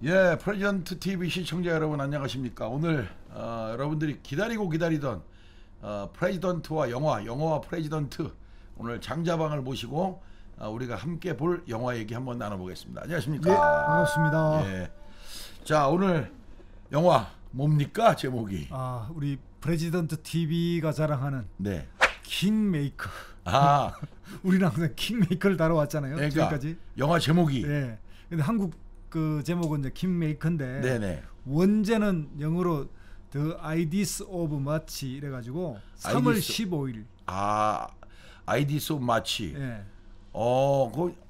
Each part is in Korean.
예, 프레지던트 TV 시청자 여러분 안녕하십니까? 오늘 여러분들이 기다리고 기다리던 프레지던트와 영화와 프레지던트 오늘 장자방을 모시고 우리가 함께 볼 영화 얘기 한번 나눠보겠습니다. 안녕하십니까? 예, 반갑습니다. 예. 자, 오늘 영화 뭡니까? 제목이. 우리 프레지던트 TV가 자랑하는 네. 킹메이커. 아, 우리는 항상 킹메이커를 다뤄왔잖아요. 그러니까 지금까지. 영화 제목이. 예. 근데 한국 그 제목은 이제 킹메이커인데 네네. 원제는 영어로 The Ideas of March 이래가지고 3월 Ideas. 15일. 아이디스 오브 마치. 예.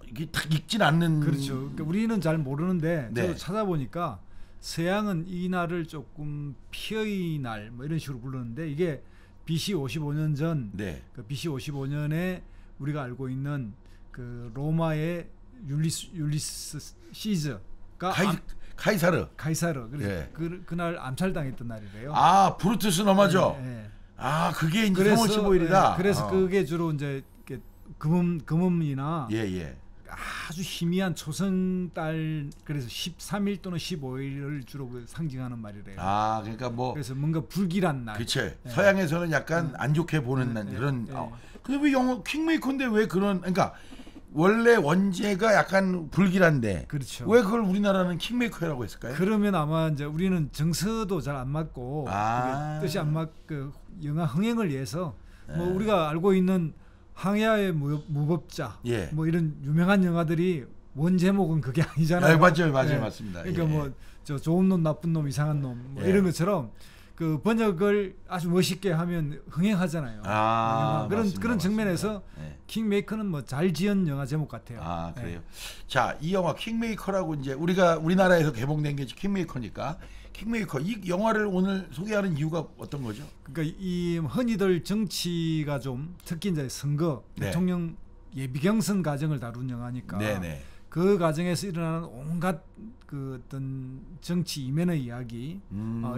이게 딱 읽진 않는. 그렇죠. 그러니까 우리는 잘 모르는데 네. 저도 찾아보니까 서양은 이 날을 조금 피의 날 뭐 이런 식으로 부르는데 이게 BC 55년 전, 네. 그 BC 55년에 우리가 알고 있는 그 로마의 율리스 시즈가 카이사르. 가이사르 그래서 예. 그날 암살당했던 날이래요. 브루투스 넘어죠. 예, 예. 그게 이제 3월 15일이다. 예, 그래서 그게 주로 이제 이렇게 금음이나 예. 아주 희미한 초승달 그래서 13일 또는 15일을 주로 상징하는 말이래요. 그러니까 뭐 그래서 뭔가 불길한 날. 그치. 예. 서양에서는 약간 안 좋게 보는 그런. 근데 왜 영어 킹메이커인데 왜 그런? 그러니까 원래 원제가 약간 불길한데. 그렇죠. 왜 그걸 우리나라는 킹메이커라고 했을까요? 그러면 아마 이제 우리는 정서도 잘 안 맞고 그게 뜻이 안 그 영화 흥행을 위해서 뭐 우리가 알고 있는 항야의 무법자 예. 뭐 이런 유명한 영화들이 원 제목은 그게 아니잖아요. 맞아요, 예. 맞습니다. 그러니까 예. 뭐 저 좋은 놈, 나쁜 놈, 이상한 놈 뭐 예. 이런 것처럼 그 번역을 아주 멋있게 하면 흥행하잖아요. 그런 측면에서 예. 킹메이커는 뭐 잘 지은 영화 제목 같아요. 그래요. 자, 이 영화 킹메이커라고 이제 우리나라에서 개봉된 게 킹메이커니까 킹메이커 이 영화를 오늘 소개하는 이유가 어떤 거죠? 그러니까 이 흔히들 정치가 좀 특히 이제 선거 네. 대통령 예비 경선 과정을 다룬 영화니까 네네. 그 과정에서 일어나는 온갖 그 어떤 정치 이면의 이야기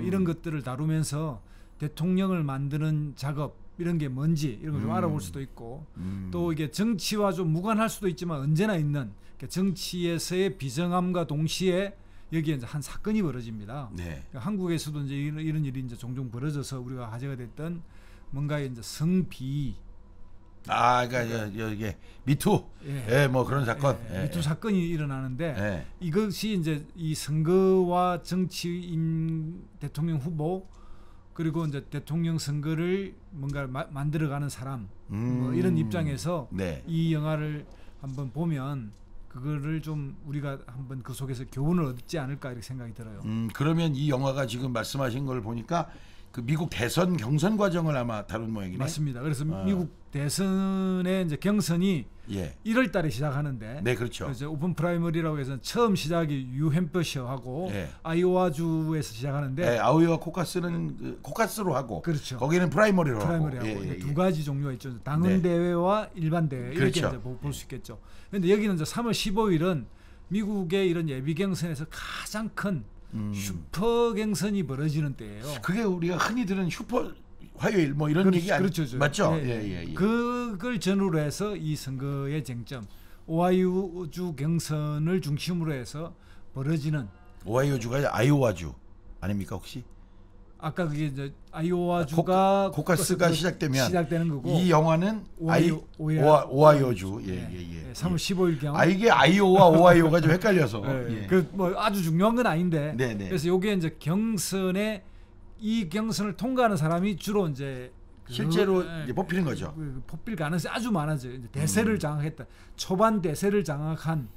이런 것들을 다루면서 대통령을 만드는 작업 이런 게 뭔지 이런 걸 좀 알아볼 수도 있고 또 이게 정치와 좀 무관할 수도 있지만 언제나 있는 그러니까 정치에서의 비정함과 동시에 여기에 이제 한 사건이 벌어집니다. 네. 그러니까 한국에서도 이제 이런 일이 이제 종종 벌어져서 우리가 화제가 됐던 뭔가 이제 성비. 그러니까 이게 미투, 뭐 그런 사건, 미투 사건이 일어나는데 예. 이것이 이제 이 선거와 정치인 대통령 후보 그리고 이제 대통령 선거를 뭔가 만들어가는 사람 뭐 이런 입장에서 네. 이 영화를 한번 보면 그거를 좀 우리가 한번 그 속에서 교훈을 얻지 않을까 이렇게 생각이 들어요. 그러면 이 영화가 지금 말씀하신 걸 보니까 그 미국 대선 경선 과정을 아마 다룬 모양이네. 맞습니다. 그래서 미국 대선의 이제 경선이 1월 달에 시작하는데 네, 그렇죠. 그래서 오픈 프라이머리라고 해서 처음 시작이 뉴햄퍼셔하고 예. 아이오와주에서 시작하는데 아이오와 코카스는 코카스로 하고 그렇죠. 거기는 프라이머리로 하고 두 가지 종류가 있죠. 당헌 대회와 일반 대회 이렇게 그렇죠. 이제 볼 수 있겠죠. 그런데 여기는 이제 3월 15일은 미국의 이런 예비 경선에서 가장 큰 슈퍼 경선이 벌어지는 때예요. 그게 우리가 흔히 들은 슈퍼 화요일 뭐 이런 얘기 그렇죠. 맞죠? 예. 그걸 전후로 해서 이 선거의 쟁점 오하이오주 경선을 중심으로 해서 벌어지는 오하이오주가 아이오와주 아닙니까 혹시? 아까 그게 이제 아이오와주가 코카스가 시작되는 거고 이 영화는 오하이오주 3월 15일경 이게 아이오와 오하이오가 좀 헷갈려서 그 뭐 아주 중요한 건 아닌데 네네. 그래서 요게 이제 경선에 이 경선을 통과하는 사람이 주로 이제 실제로 이제 뽑히는 거죠. 뽑힐 가능성이 아주 많아져요. 이제 대세를 장악했다. 초반 대세를 장악한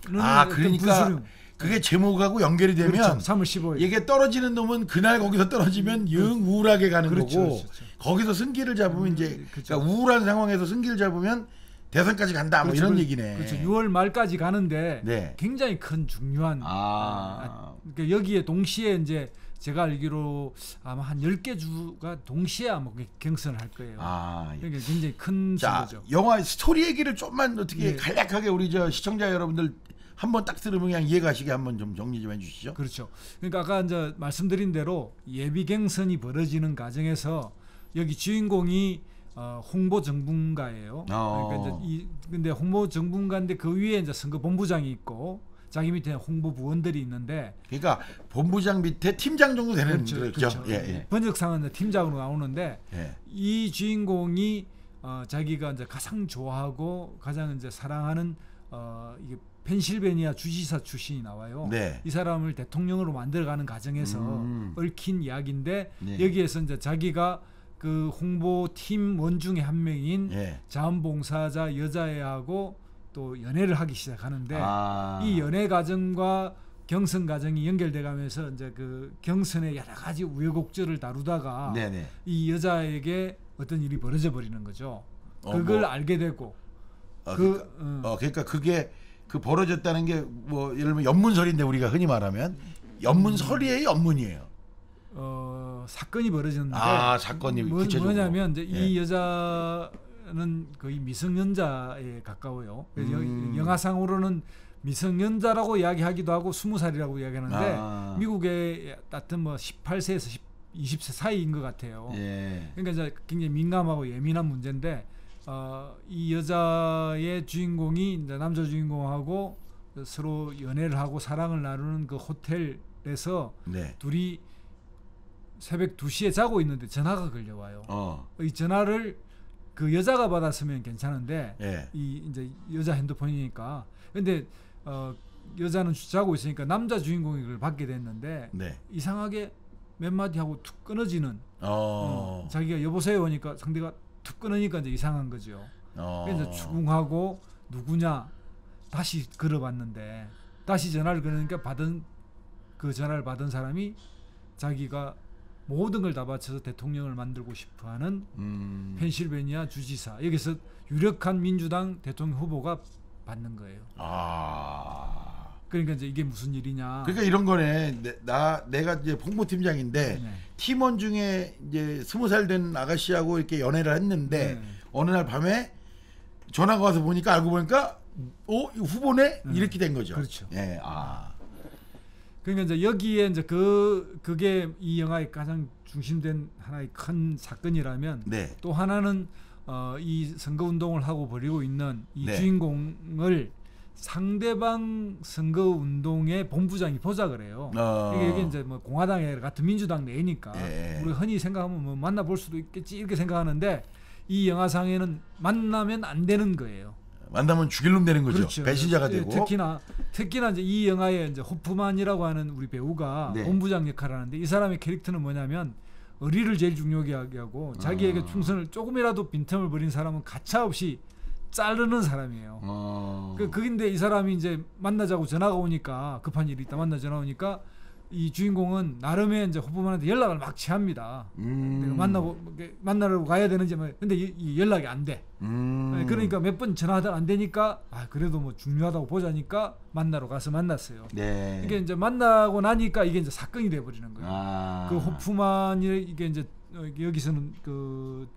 그러니까 그게 제목하고 연결이 되면 그렇죠. 3월 15일 이게 떨어지는 놈은 그날 거기서 떨어지면 영 우울하게 가는 거고 거기서 승기를 잡으면 이제 그러니까 우울한 상황에서 승기를 잡으면 대선까지 간다 뭐 이런 얘기네. 그렇죠. 6월 말까지 가는데 굉장히 큰 중요한 그러니까 여기에 동시에 이제 제가 알기로 아마 한 10개 주가 동시에 아마 경선을 할 거예요. 그러니까 굉장히 큰 선거죠. 영화 스토리 얘기를 좀만 어떻게 간략하게 우리 저 시청자 여러분들 한번 딱 들으면 그냥 이해가시게 한번 좀 정리 좀 해주시죠. 그렇죠. 그러니까 아까 이제 말씀드린 대로 예비 경선이 벌어지는 과정에서 여기 주인공이 홍보 정분가예요. 그러니까 이제 근데 홍보 정분가인데 그 위에 이제 선거 본부장이 있고 자기 밑에 홍보 부원들이 있는데 그러니까 본부장 밑에 팀장 정도 되는 그렇죠. 예, 예. 번역상은 팀장으로 나오는데 예. 이 주인공이 자기가 이제 가장 좋아하고 가장 이제 사랑하는 이게 펜실베니아 주지사 출신이 나와요. 네. 이 사람을 대통령으로 만들어가는 과정에서 얽힌 이야기인데 네. 여기에서 이제 자기가 그 홍보팀 원 중에 한 명인 예. 자원봉사자 여자애하고 또 연애를 하기 시작하는데 아. 이 연애 과정과 경선 과정이 연결돼 가면서 이제 그 경선의 여러 가지 우여곡절을 다루다가 네네. 이 여자에게 어떤 일이 벌어져 버리는 거죠. 그걸 알게 되고 그러니까 그게 그 벌어졌다는 게 뭐 예를 들면 연문설인데 우리가 흔히 말하면 연문설이에요, 연문이에요. 사건이 벌어졌는데 사건이 구체적으로. 뭐냐면 이제 예. 이 여자는 거의 미성년자에 가까워요. 그래서 영화상으로는 미성년자라고 이야기하기도 하고 20살이라고 이야기하는데 미국의 하여튼 뭐 18세에서 20세 사이인 것 같아요. 예. 그러니까 이제 굉장히 민감하고 예민한 문제인데 이 여자의 주인공이 이제 남자 주인공하고 서로 연애를 하고 사랑을 나누는 그 호텔에서 네. 둘이 새벽 2시에 자고 있는데 전화가 걸려와요. 이 전화를 그 여자가 받았으면 괜찮은데 예. 이 이제 여자 핸드폰이니까 근데 여자는 자고 있으니까 남자 주인공이 그걸 받게 됐는데 네. 이상하게 몇 마디 하고 툭 끊어지는 자기가 여보세요 하니까 상대가 툭 끊으니까 이제 이상한 거죠. 그래서 추궁하고 누구냐 다시 걸어봤는데 다시 전화를 걸으니까 그 전화를 받은 사람이 자기가 모든 걸 다 바쳐서 대통령을 만들고 싶어하는 펜실베니아 주지사 여기서 유력한 민주당 대통령 후보가 받는 거예요. 그러니까 이제 이게 무슨 일이냐. 그러니까 이런 거네. 내가 이제 홍보팀장인데 네. 팀원 중에 이제 20살 된 아가씨하고 이렇게 연애를 했는데 네. 어느 날 밤에 전화가 와서 보니까 알고 보니까 이거 후보네 이렇게 된 거죠. 그렇죠. 예. 그러니까 이제 여기에 이제 그게 이 영화의 가장 중심된 하나의 큰 사건이라면 네. 또 하나는 이 선거 운동을 하고 벌이고 있는 이 네. 주인공을 상대방 선거 운동의 본부장이 보작을 해요. 이게 이제 뭐 공화당의 같은 민주당 내니까 우리 흔히 생각하면 뭐 만나볼 수도 있겠지 이렇게 생각하는데 이 영화상에는 만나면 안 되는 거예요. 만나면 죽일 놈 되는 거죠. 그렇죠. 배신자가 되고. 특히나 이제 이 영화에 이제 호프만이라고 하는 우리 배우가 네. 본부장 역할을 하는데 이 사람의 캐릭터는 뭐냐면 의리를 제일 중요하게 하고 자기에게 충성을 조금이라도 빈틈을 버린 사람은 가차없이 자르는 사람이에요. 그인데 이 사람이 이제 만나자고 전화가 오니까 급한 일이 있다 전화 오니까 이 주인공은 나름의 이제 호프만한테 연락을 막 취합니다. 내가 만나러 가야 되는지 근데 이 연락이 안 돼. 그러니까 몇 번 전화하다 안 되니까 그래도 뭐 중요하다고 보자니까 만나러 가서 만났어요. 네. 이게 이제 만나고 나니까 이게 이제 사건이 돼 버리는 거예요. 그 호프만이 이게 이제 여기서는 그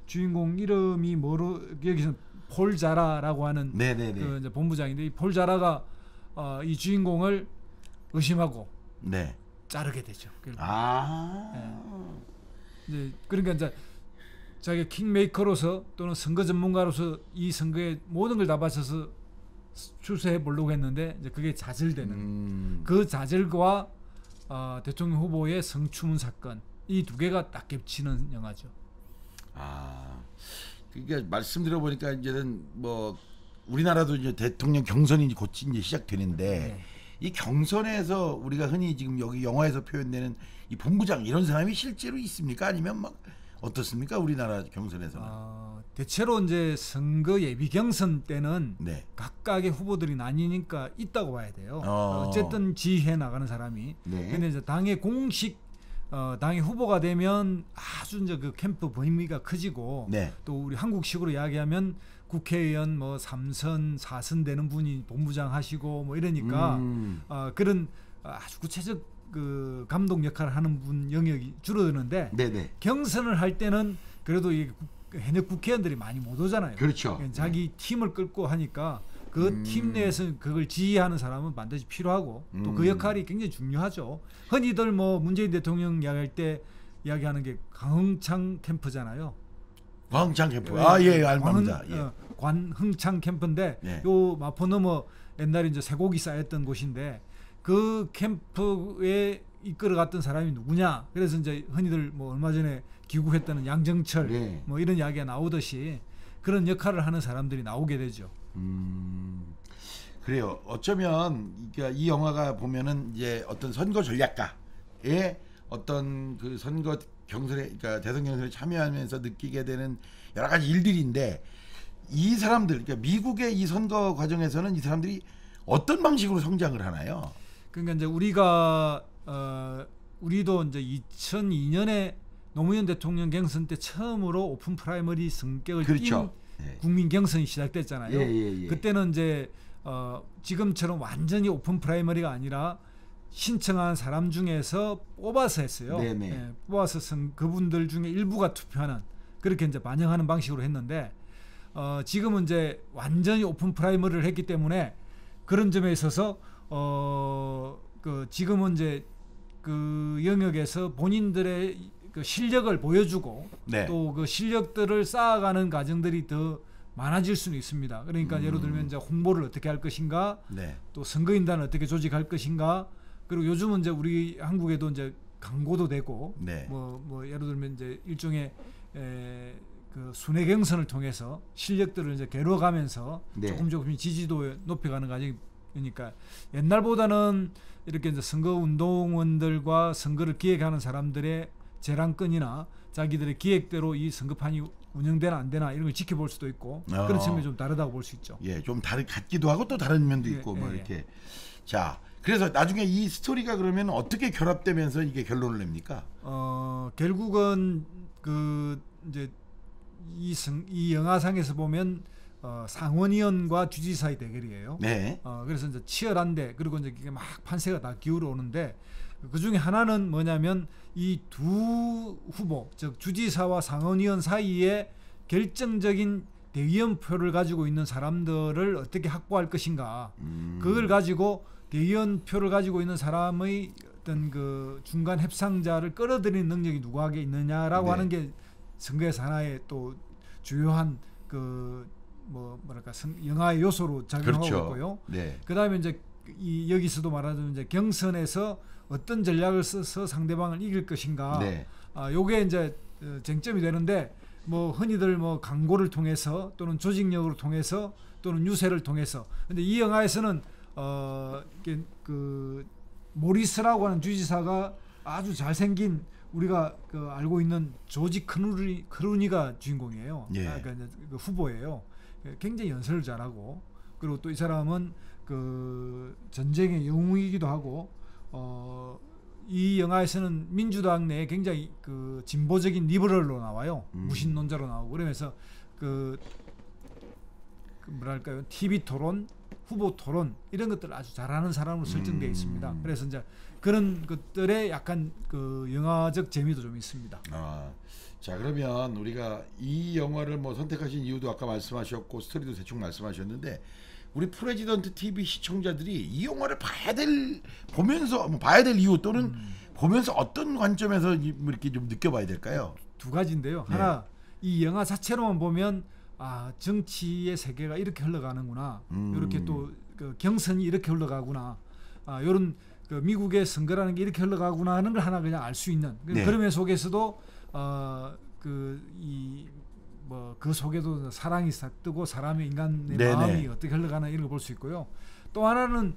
주인공 이름이 여기서는 폴 자라라고 하는 그 이제 본부장인데 이 폴 자라가 이 주인공을 의심하고 네. 자르게 되죠. 이제 그러니까 이제 자기가 킹메이커로서 또는 선거 전문가로서 이 선거에 모든 걸 다 바쳐서 출세해 보려고 했는데 이제 그게 좌절되는 그 좌절과 대통령 후보의 성추문 사건 이 두 개가 딱 겹치는 영화죠. 그러니까 말씀 들어보니까 이제는 뭐 우리나라도 이제 대통령 경선이 곧 이제 시작되는데 이 경선에서 우리가 흔히 지금 여기 영화에서 표현되는 이 본부장 이런 사람이 실제로 있습니까? 아니면 막 어떻습니까? 우리나라 경선에서는 대체로 이제 선거 예비 경선 때는 네. 각각의 후보들이 나뉘니까 있다고 봐야 돼요. 어쨌든 지휘해 나가는 사람이. 근데 이제 당의 공식 당의 후보가 되면 아주 이제 그 캠프 범위가 커지고 또 우리 한국식으로 이야기하면 국회의원 뭐 3선 4선 되는 분이 본부장 하시고 뭐 이러니까 그런 아주 구체적 그 감독 역할을 하는 분 영역이 줄어드는데 경선을 할 때는 그래도 이 현역 국회의원들이 많이 못 오잖아요. 그렇죠. 자기 팀을 끌고 하니까 그 팀 내에서 그걸 지휘하는 사람은 반드시 필요하고 또 그 역할이 굉장히 중요하죠. 흔히들 뭐 문재인 대통령 이야기할 때 이야기하는 게 강흥창 캠프잖아요. 광흥창 캠프. 예, 알맞습니다. 관흥창 캠프인데 요 마포 너머 옛날에 이제 쇠고기 쌓였던 곳인데 그 캠프에 이끌어갔던 사람이 누구냐? 그래서 이제 흔히들 뭐 얼마 전에 귀국했다는 양정철 네. 뭐 이런 이야기가 나오듯이 그런 역할을 하는 사람들이 나오게 되죠. 그래요. 어쩌면 그러니까 이 영화가 보면은 이제 어떤 선거 전략가의 어떤 그 선거 경선에 그러니까 대선 경선에 참여하면서 느끼게 되는 여러 가지 일들인데 이 사람들 그러니까 미국의 이 선거 과정에서는 이 사람들이 어떤 방식으로 성장을 하나요? 그러니까 이제 우리가 우리도 이제 2002년에 노무현 대통령 경선 때 처음으로 오픈 프라이머리 성격을 그렇죠. 띈 예. 국민 경선이 시작됐잖아요. 예. 그때는 이제 지금처럼 완전히 오픈 프라이머리가 아니라 신청한 사람 중에서 뽑아서 했어요. 네네. 예, 뽑아서 그분들 중에 일부가 투표하는 그렇게 이제 반영하는 방식으로 했는데 지금은 이제 완전히 오픈 프라이머리를 했기 때문에 그런 점에 있어서 그 지금은 이제 그 영역에서 본인들의 그 실력을 보여주고 네. 또 그 실력들을 쌓아가는 과정들이 더 많아질 수는 있습니다. 그러니까 예를 들면 이제 홍보를 어떻게 할 것인가, 네. 또 선거인단을 어떻게 조직할 것인가, 그리고 요즘은 이제 우리 한국에도 이제 광고도 되고, 네. 뭐 예를 들면 이제 일종의 그 순회 경선을 통해서 실력들을 이제 겨뤄가면서 네. 조금 지지도 높여가는 과정이니까 옛날보다는 이렇게 이제 선거 운동원들과 선거를 기획하는 사람들의 재량권이나 자기들의 기획대로 이 선거판이 운영되나 안 되나 이런 걸 지켜볼 수도 있고 그런 측면이 좀 다르다고 볼 수 있죠. 예, 좀 다른 같기도 하고 또 다른 면도 있고 뭐 이렇게. 자, 그래서 나중에 이 스토리가 그러면 어떻게 결합되면서 이게 결론을 냅니까? 결국은 그 이제 이 영화상에서 보면 상원의원과 주지사의 대결이에요. 네. 그래서 이제 치열한데 그리고 이제 이게 막 판세가 다 기울어 오는데 그 중에 하나는 뭐냐면 이 두 후보, 즉 주지사와 상원의원 사이에 결정적인 대의원 표를 가지고 있는 사람들을 어떻게 확보할 것인가. 그걸 가지고 대의원 표를 가지고 있는 사람의 어떤 그 중간 협상자를 끌어들이는 능력이 누구에게 있느냐라고 네. 하는 게 선거에서 하나의 또 주요한 그 뭐랄까 영화의 요소로 작용하고 그렇죠. 있고요. 네. 그다음에 이제 여기서도 말하자면 이제 경선에서 어떤 전략을 써서 상대방을 이길 것인가. 네. 요게 이제 쟁점이 되는데 뭐 흔히들 뭐 광고를 통해서 또는 조직력으로 통해서 또는 유세를 통해서. 근데 이 영화에서는 이게 그 모리스라고 하는 주지사가 아주 잘생긴 우리가 그 알고 있는 조지 크루니가 주인공이에요. 예. 그러니까 이제 그 후보예요. 굉장히 연설을 잘하고 그리고 또 이 사람은 그 전쟁의 영웅이기도 하고 이 영화에서는 민주당 내에 굉장히 그 진보적인 리버럴로 나와요. 무신론자로 나오고 그러면서 그 뭐랄까요 TV 토론, 후보 토론 이런 것들을 아주 잘하는 사람으로 설정되어 있습니다. 그래서 이제 그런 것들에 약간 그 영화적 재미도 좀 있습니다. 자 그러면 우리가 이 영화를 뭐 선택하신 이유도 아까 말씀하셨고 스토리도 대충 말씀하셨는데 우리 프레지던트 TV 시청자들이 이 영화를 보면서 봐야 될 이유 또는 보면서 어떤 관점에서 이렇게 좀 느껴봐야 될까요? 두 가지인데요. 네. 하나 이 영화 자체로만 보면 정치의 세계가 이렇게 흘러가는구나. 이렇게 또 그 경선이 이렇게 흘러가구나. 이런 그 미국의 선거라는 게 이렇게 흘러가구나 하는 걸 하나 그냥 알 수 있는. 네. 그러면 속에서도 그 속에도 사랑이 뜨고 사람의 인간의 네네. 마음이 어떻게 흘러가나 이런 걸 볼 수 있고요. 또 하나는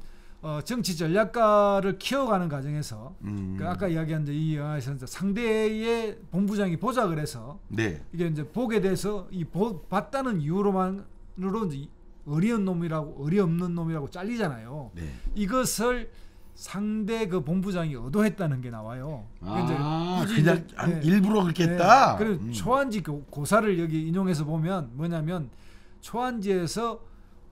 정치 전략가를 키워가는 과정에서 그 아까 이야기한 이 영화에서 이제 상대의 본부장이 보작을 해서 네. 이게 이제 보게 돼서 봤다는 이유로만으로 이제 어리없는 놈이라고 잘리잖아요. 네. 이것을 상대 그 본부장이 의도했다는 게 나와요. 그냥 이제, 일부러 그렇게 했다. 그리고 초안지 고사를 여기 인용해서 보면 뭐냐면 초안지에서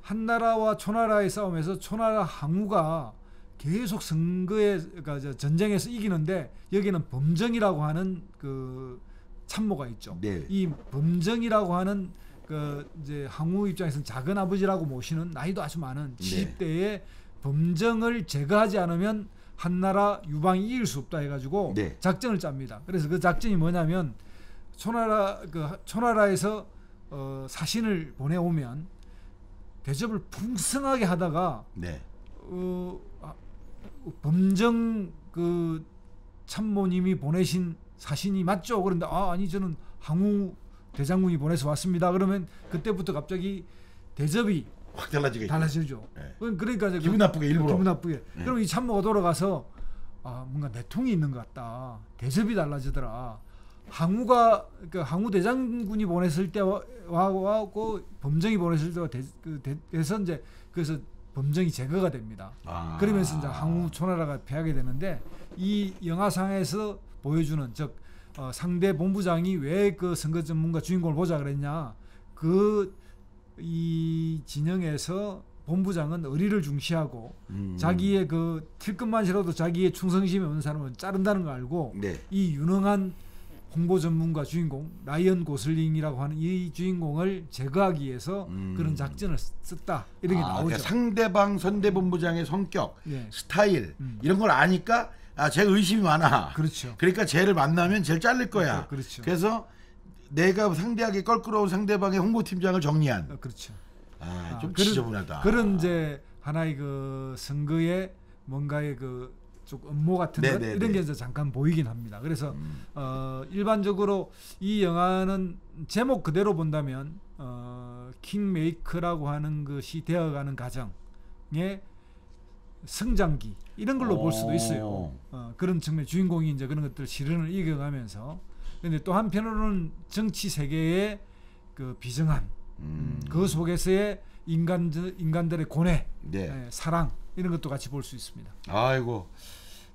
한나라와 초나라의 싸움에서 초나라 항우가 계속 그러니까 전쟁에서 이기는데 여기는 범정이라고 하는 그 참모가 있죠. 네. 이 범정이라고 하는 그 이제 항우 입장에서는 작은 아버지라고 모시는 나이도 아주 많은 70대의 범정을 제거하지 않으면 한나라 유방이 이길 수 없다 해가지고 네. 작전을 짭니다. 그래서 그 작전이 뭐냐면 초나라에서 사신을 보내오면 대접을 풍성하게 하다가 네. 범정 그 참모님이 보내신 사신이 맞죠? 그런데 아니 저는 항우 대장군이 보내서 왔습니다. 그러면 그때부터 갑자기 대접이 확 달라지죠. 네. 그러니까 이제 기분 나쁘게 일부러. 기분 나쁘게. 네. 그럼 이 참모가 돌아가서 뭔가 내통이 있는 것 같다. 대접이 달라지더라. 항우가 그 항우 대장군이 보냈을 때와고 범정이 보냈을 때와 돼서 이제 그래서 범정이 제거가 됩니다. 그러면서 이제 항우 초나라가 패하게 되는데 이 영화상에서 보여주는 즉 상대 본부장이 왜 그 선거 전문가 주인공을 보자 그랬냐? 이 진영에서 본부장은 의리를 중시하고 자기의 그 틸끝만이라도 자기의 충성심이 없는 사람은 자른다는 걸 알고 네. 이 유능한 홍보 전문가 주인공 라이언 고슬링이라고 하는 이 주인공을 제거하기 위해서 그런 작전을 썼다 이런 게 나오죠. 그러니까 상대방 선대본부장의 성격, 예. 스타일 이런 걸 아니까 제가 의심이 많아. 그렇죠. 그러니까 쟤를 만나면 쟤를 자를 거야. 그렇죠. 그래서 내가 상대하기 껄끄러운 상대방의 홍보팀장을 정리한. 그렇죠. 좀 지저분하다. 그런 이제 하나의 그 선거에 뭔가의 그 좀 음모 같은 것 이런 게 이제 잠깐 보이긴 합니다. 그래서 일반적으로 이 영화는 제목 그대로 본다면 킹메이커라고 하는 것이 되어가는 과정의 성장기 이런 걸로 볼 수도 있어요. 그런 측면 주인공이 이제 그런 것들 시련을 이겨가면서 근데 또 한편으로는 정치 세계의 그 비정한 그 속에서의 인간들의 고뇌, 사랑 이런 것도 같이 볼 수 있습니다. 아이고,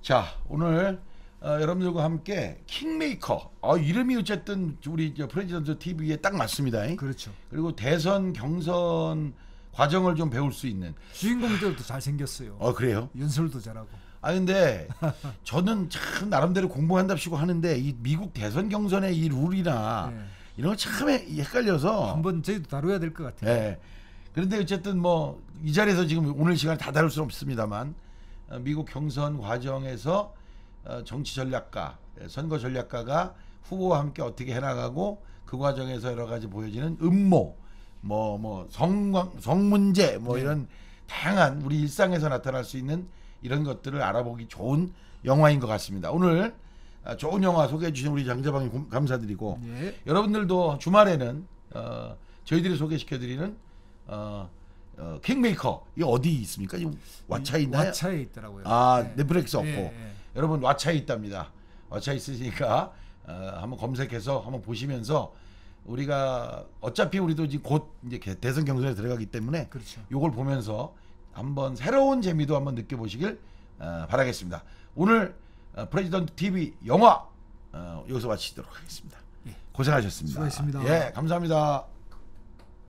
자 오늘 여러분들과 함께 킹메이커 이름이 어쨌든 우리 프레지던트 TV에 딱 맞습니다. 그렇죠. 그리고 대선 경선 과정을 좀 배울 수 있는 주인공들도 잘 생겼어요. 그래요? 연설도 잘하고. 근데 저는 참 나름대로 공부한답시고 하는데 이 미국 대선 경선의 이 룰이나 이런 거 참 헷갈려서 한번 저희도 다뤄야 될 것 같아요. 네. 그런데 어쨌든 뭐 이 자리에서 지금 오늘 시간에 다 다룰 수는 없습니다만 미국 경선 과정에서 정치 전략가, 선거 전략가가 후보와 함께 어떻게 해나가고 그 과정에서 여러 가지 보여지는 음모, 성문제 이런 다양한 우리 일상에서 나타날 수 있는 이런 것들을 알아보기 좋은 영화인 것 같습니다. 오늘 좋은 영화 소개해 주신 우리 장자방님 감사드리고 여러분들도 주말에는 저희들이 소개시켜드리는 킹메이커 이 어디 있습니까? 지금 왓챠에 있나요? 왓챠에 있더라고요. 넷플릭스 없고 여러분 왓챠에 있답니다. 왓챠 있으시니까 한번 검색해서 한번 보시면서 우리가 어차피 우리도 지금 곧 이제 대선 경선에 들어가기 때문에 그렇죠. 요걸 보면서 한번 새로운 재미도 한번 느껴보시길 바라겠습니다. 오늘 프레지던트 TV 영화 여기서 마치도록 하겠습니다. 고생하셨습니다. 수고하셨습니다. 감사합니다.